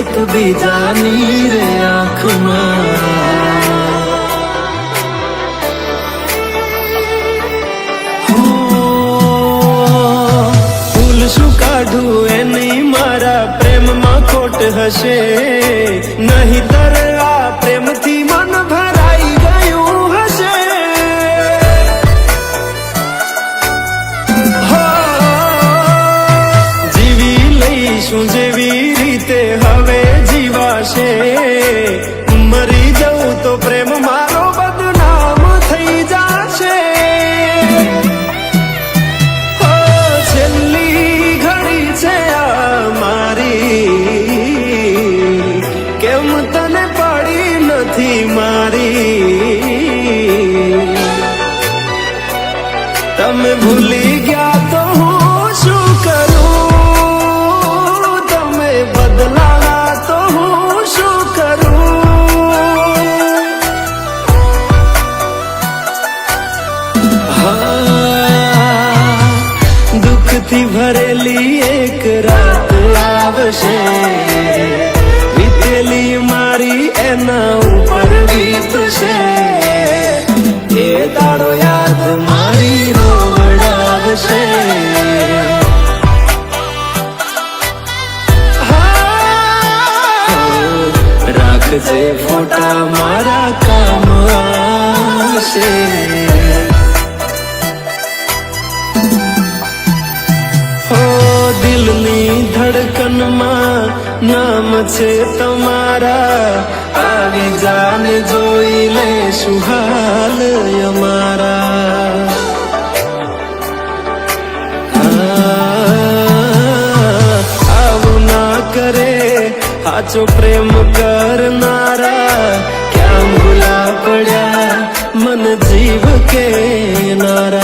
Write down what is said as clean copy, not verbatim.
एक बीजानी रे आँख में फूल शू काढू एनी मारा प्रेम में खोट हशे नहीं तर आ प्रेम थी मन भराई गयू हशे जीवी लईशू जेवी रीते हवे जीवाशे मरी जाऊं तो प्रेम मारो बदनाम थई जाशे छेल्ली घड़ी छे आ मारी केम तने पड़ी नथी मारी तमे भूली गया तो हूँ शू करूं तमे बदलावा तो हूँ शू करूं दुख थी भरेली एक रात आवशे वीतेली मारी एना ऊपर वीतशे ए दाड़ो याद मारी रोवडावशे राखजे फोटा मारा काम आवशे दिलनी धड़कन में नाम छे तमारा आगे जान जोई ले सुहाल हमारा आवू ना करे हाचो प्रेम करनारा क्या भूला पड़ा मन जीव के नारा